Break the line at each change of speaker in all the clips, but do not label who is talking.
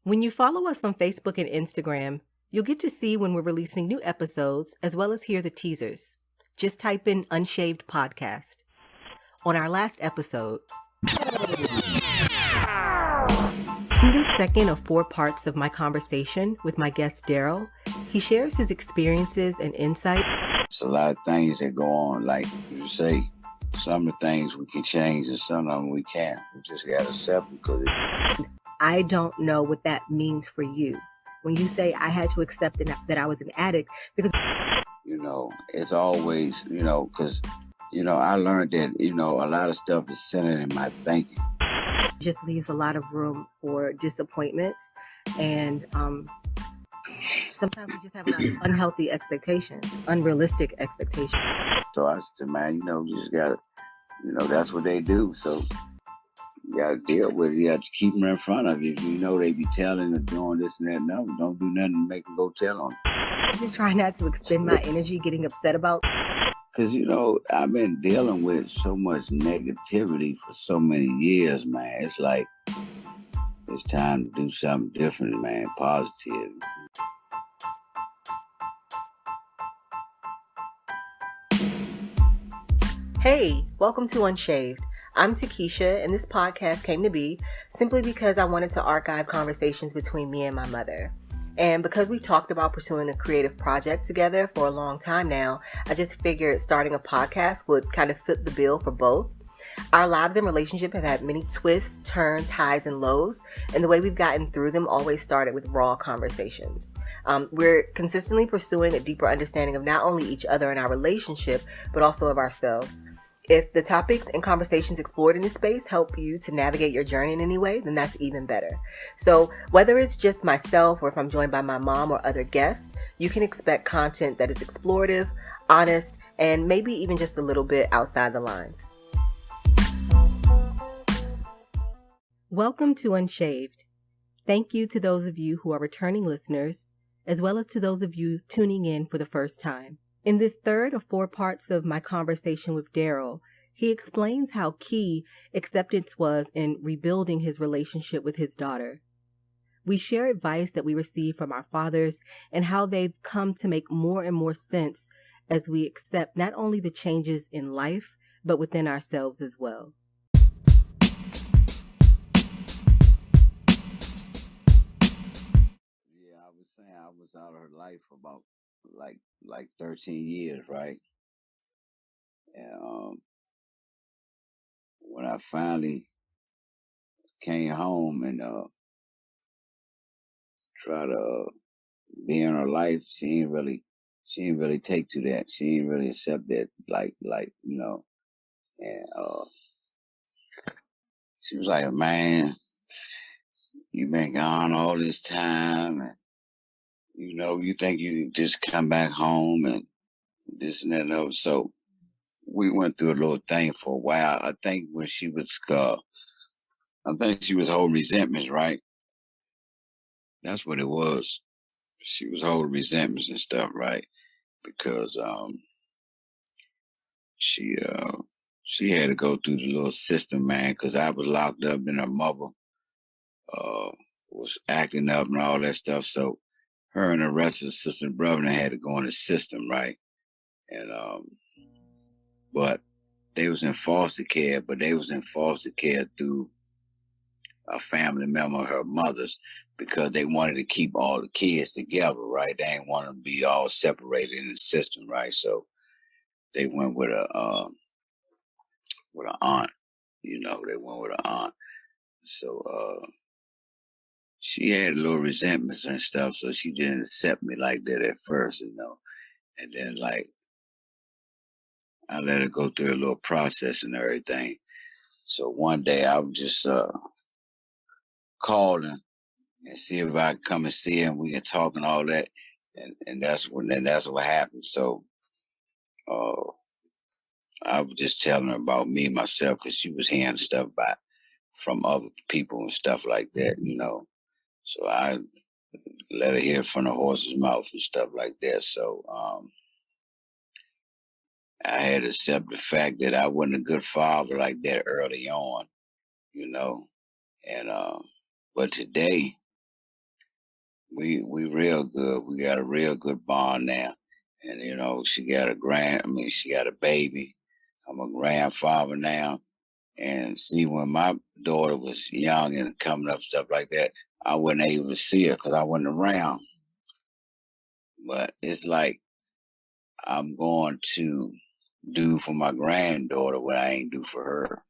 When you follow us on Facebook and Instagram, you'll get to see when we're releasing new episodes as well as hear the teasers. Just type in Unshaved Podcast. On our last episode, in this second of 4 parts of my conversation with my guest Daryl, he shares his experiences and insight.
It's a lot of things that go on, like you say, some of the things we can change and some of them we can't. We just got to accept them because
I don't know what that means for you. When you say I had to accept that I was an addict, because
it's always, because, I learned that, a lot of stuff is centered in my thinking.
it just leaves a lot of room for disappointments. And sometimes we just have a lot of unhealthy expectations, unrealistic expectations.
So I said, man, you just got to, that's what they do. So you got to deal with it. You have to keep them in front of you. If you know they be telling or doing this and that, no, don't do nothing to make them go tell on you.
I just try not to expend my energy getting upset about.
Because, I've been dealing with so much negativity for so many years, man. It's like, it's time to do something different, man, positive.
Hey, welcome to Unshaved. I'm Takesha, and this podcast came to be simply because I wanted to archive conversations between me and my mother. And because we talked about pursuing a creative project together for a long time now, I just figured starting a podcast would kind of fit the bill for both. Our lives and relationship have had many twists, turns, highs, and lows, and the way we've gotten through them always started with raw conversations. We're consistently pursuing a deeper understanding of not only each other and our relationship, but also of ourselves. If the topics and conversations explored in this space help you to navigate your journey in any way, then that's even better. So whether it's just myself or if I'm joined by my mom or other guests, you can expect content that is explorative, honest, and maybe even just a little bit outside the lines. Welcome to Unshaved. Thank you to those of you who are returning listeners, as well as to those of you tuning in for the first time. In this third of 4 parts of my conversation with Daryl, he explains how key acceptance was in rebuilding his relationship with his daughter. We share advice that we receive from our fathers and how they've come to make more and more sense as we accept not only the changes in life, but within ourselves as well.
Yeah, I was saying I was out of her life for about like 13 years, right? And when I finally came home and tried to be in her life, she didn't really take to that. She didn't really accept that, and she was like, man, you been gone all this time, and you think you can just come back home and this and that and other. So we went through a little thing for a while. I think when she was, I think she was holding resentments, right? That's what it was. She was holding resentments and stuff, right? Because she she had to go through the little system, man. Because I was locked up and her mother was acting up and all that stuff. So her and the rest of the sister and brother had to go in the system, right? And but they was in foster care, but they was in foster care through a family member, her mother's, because they wanted to keep all the kids together, right? They didn't want them to be all separated in the system, right? So they went with an aunt, they went with an aunt. So she had a little resentments and stuff, so she didn't accept me like that at first, and then like I let her go through a little process and everything. So one day I was just calling and see if I could come and see her and we can talk and all that. And that's what happened. So I was just telling her about me myself because she was hearing stuff from other people and stuff like that, So I let her hear from the horse's mouth and stuff like that. So I had to accept the fact that I wasn't a good father like that early on, And but today we real good. We got a real good bond now. And she got she got a baby. I'm a grandfather now. And see, when my daughter was young and coming up, stuff like that, I wasn't able to see her because I wasn't around. But it's like I'm going to do for my granddaughter what I ain't do for her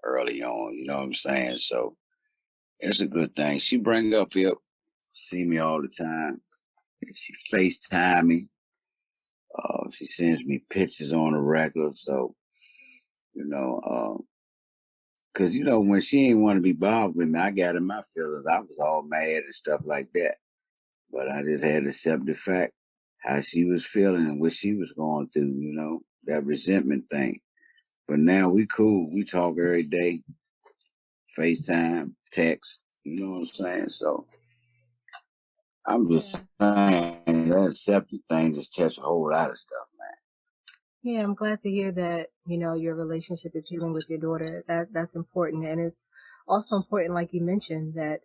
early on. You know what I'm saying? So it's a good thing. She bring up here, see me all the time. She FaceTime me. She sends me pictures on the record. So, you know, because, when she ain't want to be bothered with me, I got in my feelings. I was all mad and stuff like that. But I just had to accept the fact how she was feeling and what she was going through, that resentment thing. But now we cool. We talk every day, FaceTime, text, you know what I'm saying? So I'm just saying that accepted thing just touch a whole lot of stuff, man.
Yeah, I'm glad to hear that, your relationship is healing with your daughter. That's important. And it's also important, like you mentioned, that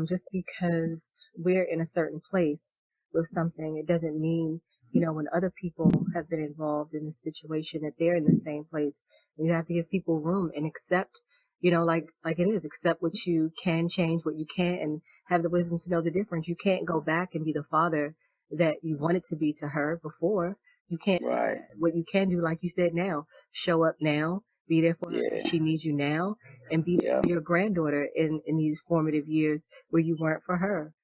just because we're in a certain place with something, it doesn't mean, when other people have been involved in this situation that they're in the same place. And you have to give people room and accept, like it is, accept what you can change, what you can't, and have the wisdom to know the difference. You can't go back and be the father that you wanted to be to her before. You can't do
Right.
that. What you can do, like you said now, show up now, be there for her
Yeah.
if she needs you now, and be there
Yeah.
for your granddaughter in these formative years where you weren't for her.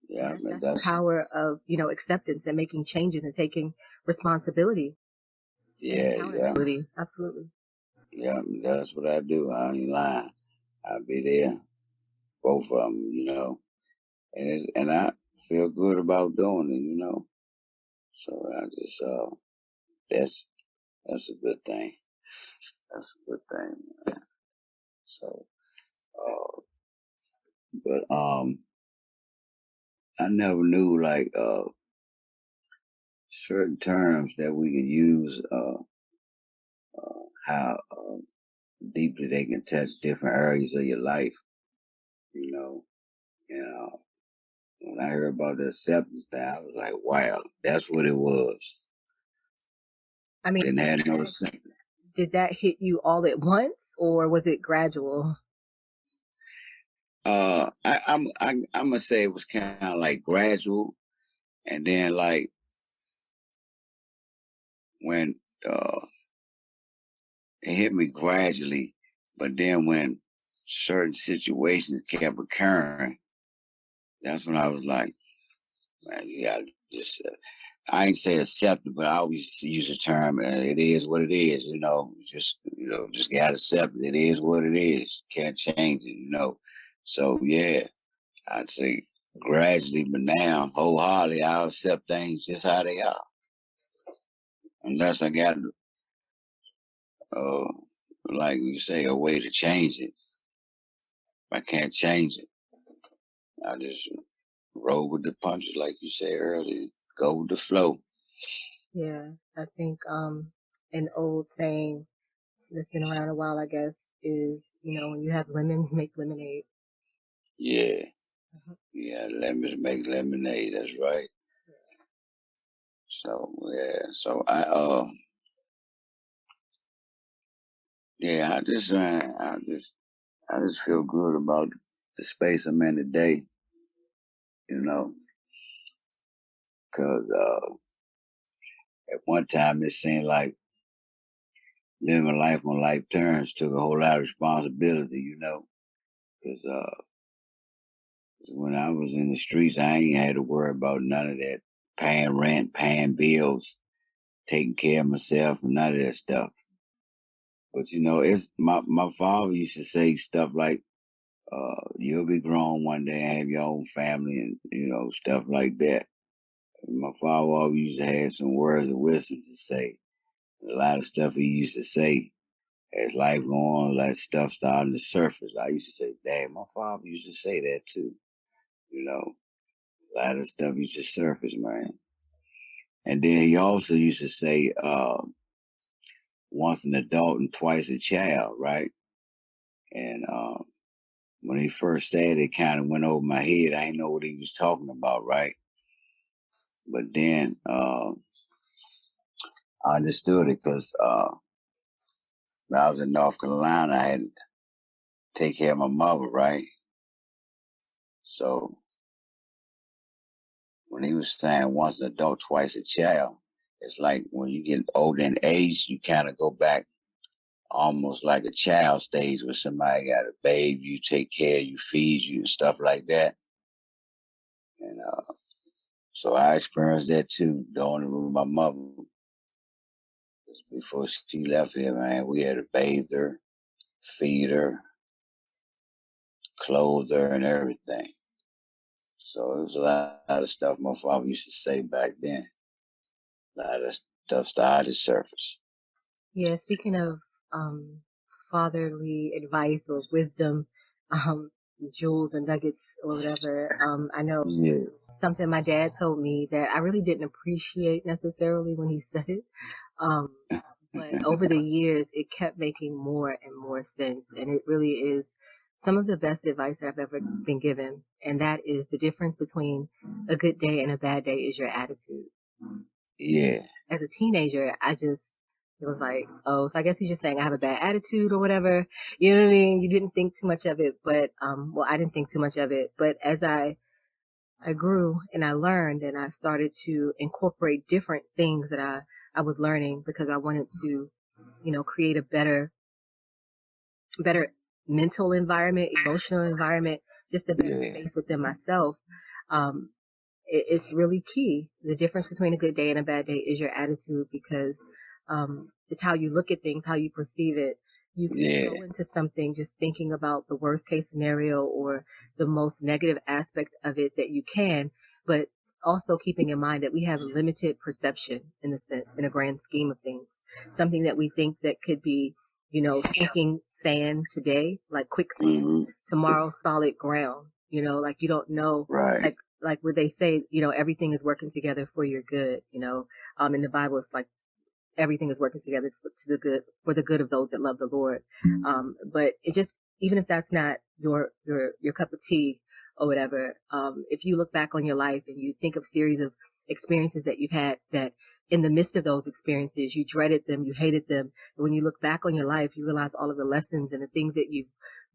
Yeah.
And
Man,
that's the power of, acceptance and making changes and taking responsibility and
yeah.
accountability. Absolutely.
Yeah. That's what I do. I ain't lying. I'll be there, both of them, and I feel good about doing it. So I just, that's, that's a good thing. That's a good thing. So, uh, but I never knew like certain terms that we can use, how deeply they can touch different areas of your life. You know, and when I heard about the acceptance thing, I was like, wow, that's what it was.
I mean,
Didn't have no sense.
did that hit you all at once or was it gradual?
I'm gonna say it was kind of like gradual, and then like when it hit me gradually, but then when certain situations kept occurring, that's when I was like, man, you gotta just. I ain't say accept it, but I always use the term. It is what it is, just gotta accept it. It is what it is. Can't change it. So yeah, I'd say gradually, but now wholeheartedly, I'll accept things just how they are, unless I got, uh, like you say, a way to change it. If I can't change it, I just roll with the punches, like you said earlier. Go with the flow.
Yeah, I think an old saying that's been around a while, I guess, is, when you have lemons, make lemonade.
Yeah,
Mhm.
yeah. Lemons make lemonade. That's right. So yeah, so yeah, I just feel good about the space I'm in today. You know, because at one time it seemed like living life on life terms took a whole lot of responsibility. Because when I was in the streets, I ain't had to worry about none of that, paying rent, paying bills, taking care of myself, and none of that stuff. But it's my father used to say stuff like, "You'll be grown one day and have your own family," and stuff like that. And my father always used to have some words of wisdom to say. A lot of stuff he used to say as life go on, like stuff starting to surface. I used to say, "Dad, my father used to say that too." You know, a lot of stuff used to surface, man. And then he also used to say, "Once an adult and twice a child," right? And when he first said it, kind of went over my head. I didn't know what he was talking about, right? But then I understood it because when I was in North Carolina, I had to take care of my mother, right? So when he was saying once an adult, twice a child, it's like when you get older in age, you kind of go back almost like a child stage where somebody got a baby, you take care, you feed you, and stuff like that. And so I experienced that too, going with my mother. Before she left here, man, we had to bathe her, feed her, clothe her, and everything. So it was a lot of stuff my father used to say back then. A lot of stuff started to surface.
Yeah, speaking of fatherly advice or wisdom, jewels and nuggets or whatever, I know something my dad told me that I really didn't appreciate necessarily when he said it. But over the years, it kept making more and more sense. And it really is some of the best advice that I've ever been given. And that is the difference between a good day and a bad day is your attitude.
Yeah.
As a teenager, it was like, oh, so I guess he's just saying I have a bad attitude or whatever. You know what I mean? You didn't think too much of it, but, well, I didn't think too much of it. But as I grew and I learned and I started to incorporate different things that I was learning because I wanted to, create a better mental environment, emotional environment, just a better space within myself. It's really key. The difference between a good day and a bad day is your attitude because it's how you look at things, how you perceive it. You can go into something just thinking about the worst case scenario or the most negative aspect of it that you can, but also keeping in mind that we have limited perception in a grand scheme of things. Something that we think that could be, sinking sand today, like quicksand, tomorrow solid ground. Like you don't know,
right?
Like where they say, everything is working together for your good. In the Bible, it's like everything is working together for the good of those that love the Lord. But it just, even if that's not your cup of tea or whatever, if you look back on your life and you think of series of experiences that you've had that in the midst of those experiences, you dreaded them, you hated them. But when you look back on your life, you realize all of the lessons and the things that you've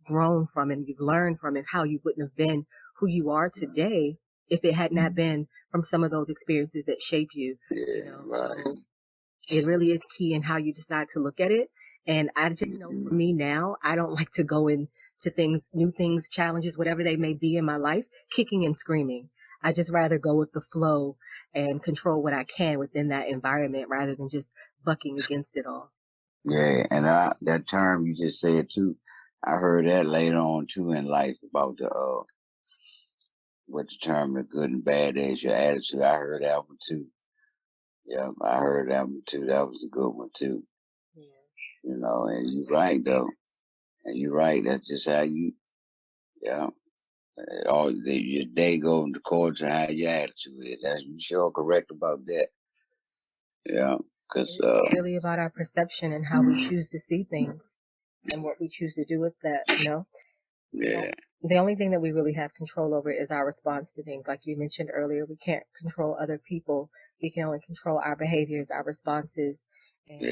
grown from and you've learned from and how you wouldn't have been who you are today if it had not been from some of those experiences that shape you.
Right.
So it really is key in how you decide to look at it. And I just know for me now, I don't like to go into things, new things, challenges, whatever they may be in my life, kicking and screaming. I just rather go with the flow and control what I can within that environment rather than just bucking against it all.
Yeah, and that term you just said too, I heard that later on too in life about the what determine the good and bad is your attitude. I heard that one too. Yeah, I heard that one too. That was a good one too. Yeah. And you're right though. And you're right. That's just how you, yeah. Your day goes according to how your attitude is. That's you sure correct about that. Yeah, because
it's really about our perception and how we choose to see things and what we choose to do with that.
Yeah.
The only thing that we really have control over is our response to things. Like you mentioned earlier, we can't control other people. We can only control our behaviors, our responses, and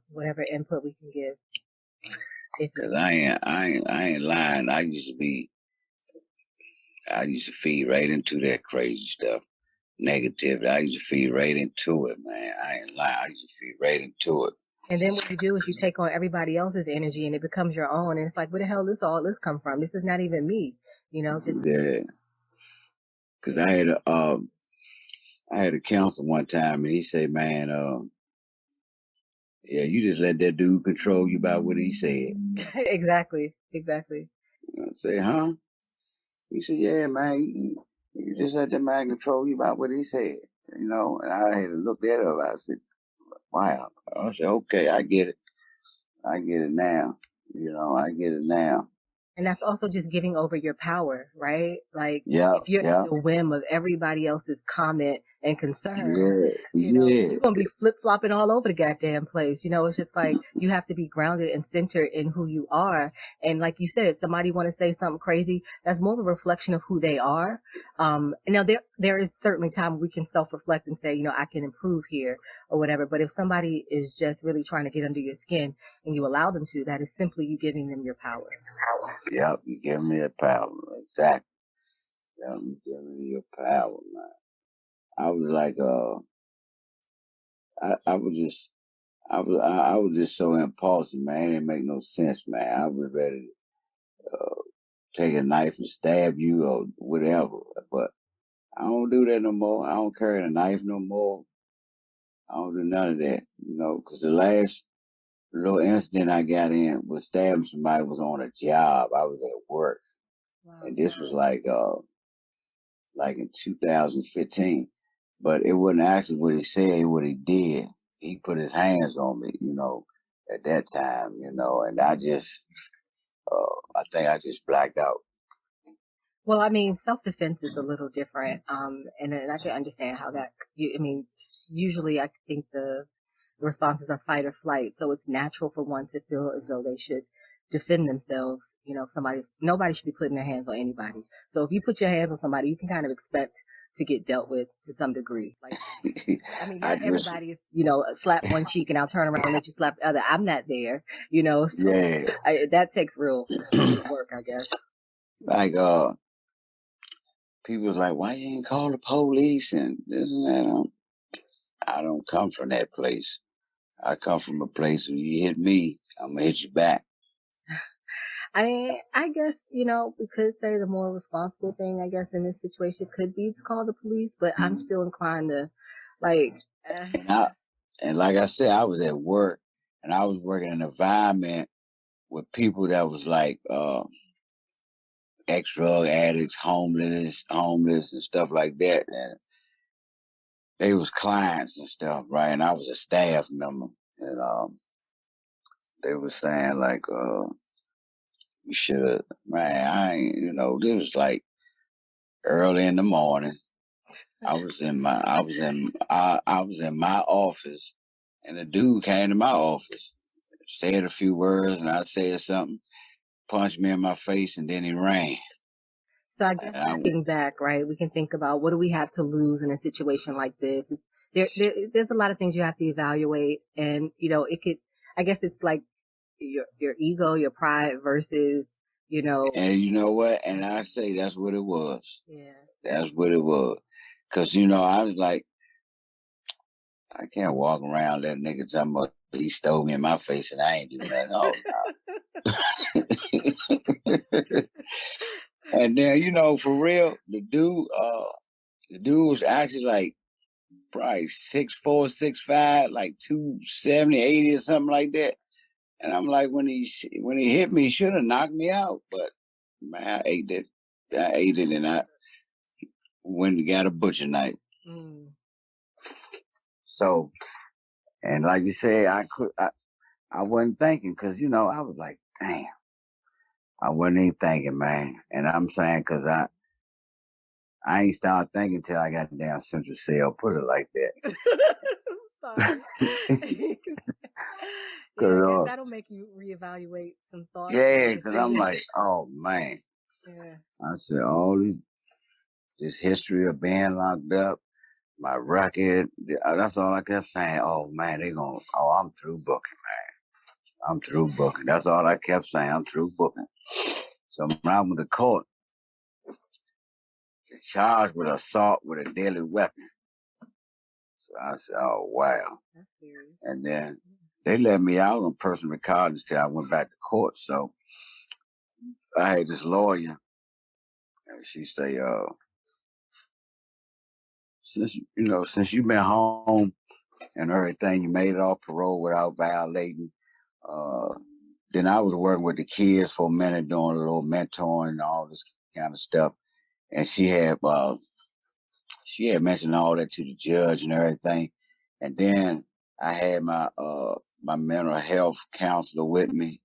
whatever input we can give.
Because I ain't lying. I used to feed right into that crazy stuff, negativity. I used to feed right into it, man. I ain't lying. I used to feed right into it.
And then what you do is you take on everybody else's energy and it becomes your own. And it's like, where the hell all this come from? This is not even me, just.
Yeah. Because I had a counselor one time and he said, man, yeah, you just let that dude control you by what he said.
Exactly.
I say, huh? He said, yeah, man, you just let that man control you by what he said. And I had to look that up. I said, wow. I said, okay, I get it. I get it now. I get it now.
And that's also just giving over your power, right? Like
Yeah,
if you're at
yeah,
the whim of everybody else's comment and concern,
yeah, yeah.
you're gonna be flip flopping all over the goddamn place. It's just like you have to be grounded and centered in who you are. And like you said, somebody want to say something crazy, that's more of a reflection of who they are. Now there is certainly time we can self reflect and say, I can improve here or whatever. But if somebody is just really trying to get under your skin and you allow them to, that is simply you giving them your power.
Yep, you give me that power. Exactly. Yep, you give me your power, man. I was like, I was just, I was just so impulsive, man. It didn't make no sense, man. I was ready to take a knife and stab you or whatever, but I don't do that no more. I don't carry a knife no more. I don't do none of that, because the last little incident I got in was stabbing somebody was on a job. I was at work,
Wow.
and this was like in 2015. But it wasn't actually what he said, what he did. He put his hands on me, at that time, and I think I just blacked out.
Well, I mean, self-defense is a little different, and I can understand how that. I mean, usually I think the responses are fight or flight, so it's natural for one to feel as though they should defend themselves. If nobody should be putting their hands on anybody. So if you put your hands on somebody, you can kind of expect to get dealt with to some degree. Like, I mean,
I
not
just,
everybody is, slap one cheek and I'll turn around and let you slap the other. I'm not there, so
yeah,
that takes real work, I guess.
like, people was like, why you ain't call the police and this and that. I don't come from that place. I come from a place where you hit me, I'm gonna hit you back.
I guess, we could say the more responsible thing, I guess, in this situation could be to call the police, but I'm still inclined to, like,
And and like I said, I was at work and I was working in an environment with people that was like ex drug addicts, homeless and stuff like that. And they was clients and stuff, right? And I was a staff member. And they was saying like, you should have, man, I ain't, this was like early in the morning. I was in my office, and a dude came to my office, said a few words, and I said something, punched me in my face, and then he ran.
so I
And
guess
I,
stepping back, right, we can think about what do we have to lose in a situation like this. There's a lot of things you have to evaluate, and it could. I guess it's like your ego, your pride versus,
and you know what? And I say that's what it was.
yeah.
That's what it was. Cause I was like, I can't walk around that nigga talking about he stole me in my face and I ain't do nothing. Oh no. And then, for real, the dude was actually like probably 6'4", 6'5", like 270, 80 or something like that. And I'm like, when he hit me, he should have knocked me out. But man, I ate it. And I went and got a butcher knife.
Mm.
So, and like you said, I wasn't thinking because I was like, damn, I wasn't even thinking, man. And I'm saying because I ain't started thinking till I got down Central Cell. Put it like that.
Sorry. Yeah, I guess
Cause
that'll make you reevaluate some thoughts and
yeah, cause I'm
decisions.
like, oh man.
Yeah.
I said this history of being locked up, my record. That's all I kept saying. Oh man, I'm through booking. I'm through booking. That's all I kept saying. I'm through booking. So when I went to court, they charged with assault with a deadly weapon. So I said, oh wow.
That's serious.
And then they let me out on personal recordings till I went back to court. So I had this lawyer, and she say, since you've been home and everything, you made it off parole without violating. Uh, then I was working with the kids for a minute, doing a little mentoring and all this kind of stuff. And she had mentioned all that to the judge and everything. And then I had my mental health counselor with me,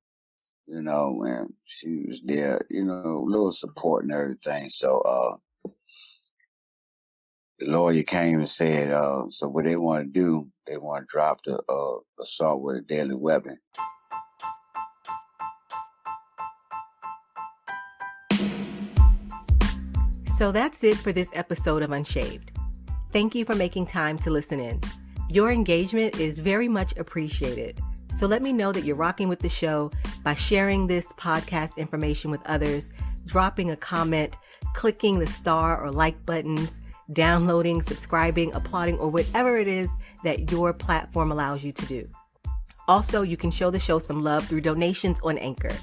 and she was there, a little support and everything. So the lawyer came and said, so what they want to do, they want to drop the assault with a deadly weapon.
So that's it for this episode of Unshaved. Thank you for making time to listen in. Your engagement is very much appreciated. So let me know that you're rocking with the show by sharing this podcast information with others, dropping a comment, clicking the star or like buttons, downloading, subscribing, applauding, or whatever it is that your platform allows you to do. Also, you can show the show some love through donations on Anchor.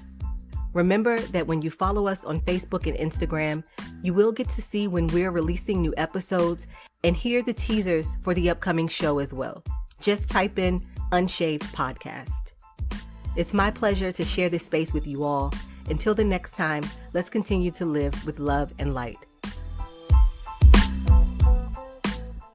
Remember that when you follow us on Facebook and Instagram, you will get to see when we're releasing new episodes and hear the teasers for the upcoming show as well. Just type in Unshaved Podcast. It's my pleasure to share this space with you all. Until the next time, let's continue to live with love and light.